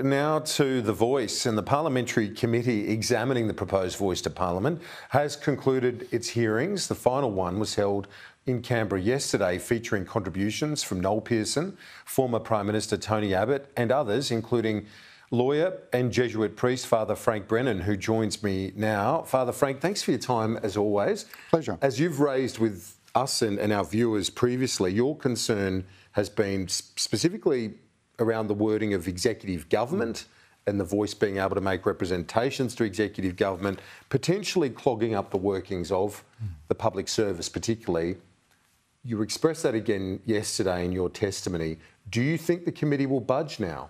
Now to The Voice, and the Parliamentary Committee examining the proposed voice to Parliament has concluded its hearings. The final one was held in Canberra yesterday, featuring contributions from Noel Pearson, former Prime Minister Tony Abbott and others, including lawyer and Jesuit priest Father Frank Brennan, who joins me now. Father Frank, thanks for your time as always. Pleasure. As you've raised with us and our viewers previously, your concern has been specifically around the wording of executive government and the voice being able to make representations to executive government, potentially clogging up the workings of the public service particularly. You expressed that again yesterday in your testimony. Do you think the committee will budge now?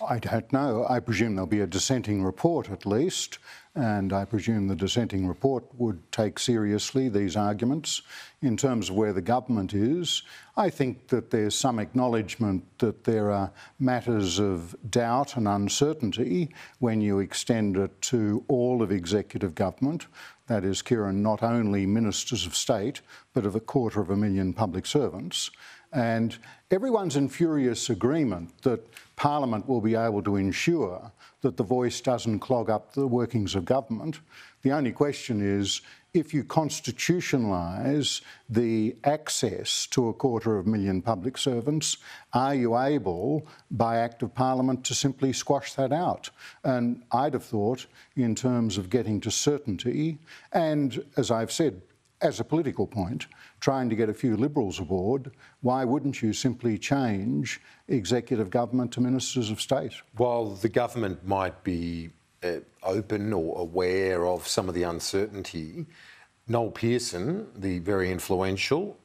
I don't know. I presume there'll be a dissenting report at least, and I presume the dissenting report would take seriously these arguments. In terms of where the government is, I think that there's some acknowledgement that there are matters of doubt and uncertainty when you extend it to all of executive government. That is, Kieran, not only ministers of state, but of 250,000 public servants. And everyone's in furious agreement that Parliament will be able to ensure that the voice doesn't clog up the workings of government. The only question is, if you constitutionalise the access to 250,000 public servants, are you able, by Act of Parliament, to simply squash that out? And I'd have thought, in terms of getting to certainty, and as I've said, as a political point, trying to get a few Liberals aboard, why wouldn't you simply change executive government to ministers of state? While the government might be open or aware of some of the uncertainty, Noel Pearson, the very influential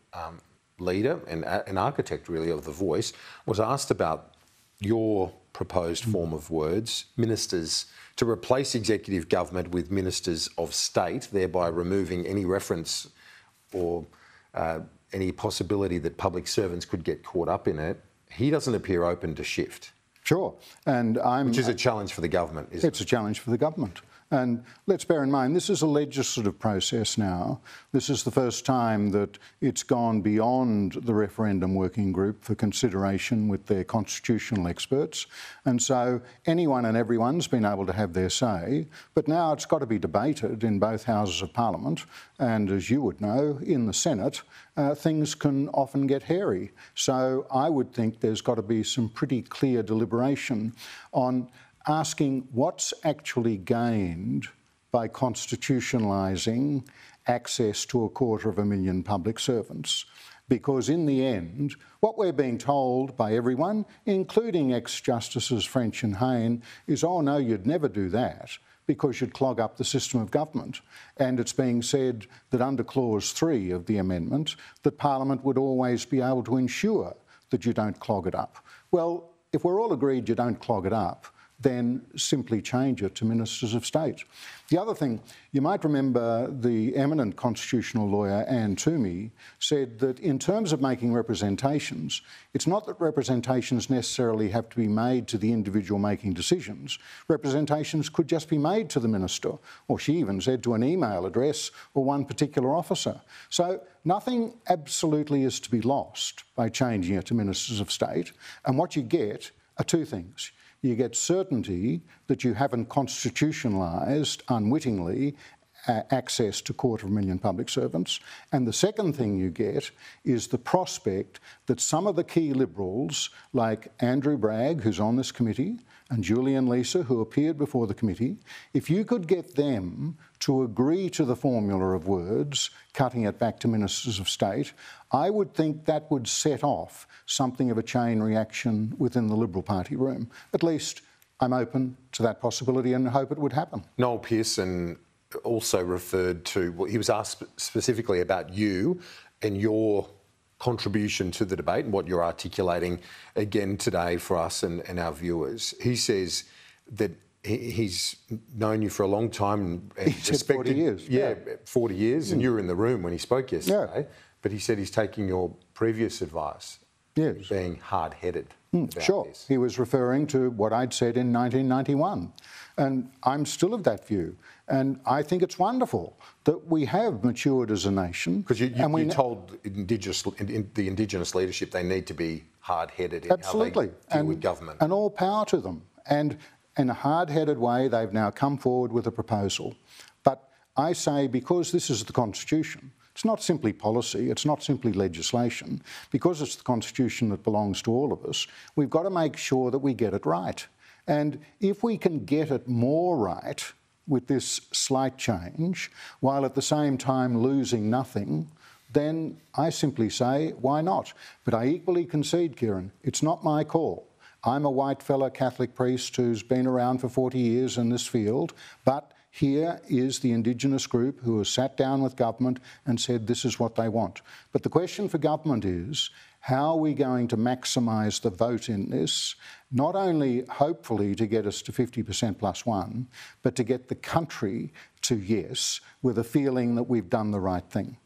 leader and an architect really of the voice, was asked about your proposed form of words, ministers, to replace executive government with ministers of state, thereby removing any reference or any possibility that public servants could get caught up in it. He doesn't appear open to shift. Sure. Which is a challenge for the government, isn't it? It's a challenge for the government. And let's bear in mind, this is a legislative process now. This is the first time that it's gone beyond the referendum working group for consideration with their constitutional experts. And so anyone and everyone's been able to have their say, but now it's got to be debated in both Houses of Parliament. And as you would know, in the Senate, things can often get hairy. So I would think there's got to be some pretty clear deliberation on asking what's actually gained by constitutionalising access to 250,000 public servants. Because in the end, what we're being told by everyone, including ex-Justices French and Hayne, is, oh no, you'd never do that because you'd clog up the system of government. And it's being said that under Clause 3 of the amendment, that Parliament would always be able to ensure that you don't clog it up. Well, if we're all agreed you don't clog it up, then simply change it to ministers of state. The other thing, you might remember the eminent constitutional lawyer Anne Toomey said that in terms of making representations, it's not that representations necessarily have to be made to the individual making decisions. Representations could just be made to the minister, or she even said to an email address or one particular officer. So nothing absolutely is to be lost by changing it to ministers of state. And what you get are two things. You get certainty that you haven't constitutionalised unwittingly access to 250,000 public servants. And the second thing you get is the prospect that some of the key Liberals, like Andrew Bragg, who's on this committee, and Julian Leeser, who appeared before the committee, if you could get them to agree to the formula of words, cutting it back to ministers of state, I would think that would set off something of a chain reaction within the Liberal Party room. At least I'm open to that possibility and hope it would happen. Noel Pearson also referred to, well, he was asked specifically about you and your contribution to the debate and what you're articulating again today for us and our viewers. He says that he's known you for a long time and he said 40 years. Yeah, 40 years, and you were in the room when he spoke yesterday. Yeah. But he said he's taking your previous advice, yes, being hard-headed. Sure. This. He was referring to what I'd said in 1991. And I'm still of that view. And I think it's wonderful that we have matured as a nation. Because you told the Indigenous leadership they need to be hard-headed in absolutely. how they deal with government. And all power to them. And in a hard-headed way, they've now come forward with a proposal. But I say, because this is the Constitution, it's not simply policy, it's not simply legislation. Because it's the Constitution that belongs to all of us, we've got to make sure that we get it right. And if we can get it more right with this slight change, while at the same time losing nothing, then I simply say, why not? But I equally concede, Kieran, it's not my call. I'm a white fella Catholic priest who's been around for 40 years in this field, but here is the Indigenous group who has sat down with government and said this is what they want. But the question for government is, how are we going to maximise the vote in this, not only hopefully to get us to 50% plus one, but to get the country to yes with a feeling that we've done the right thing?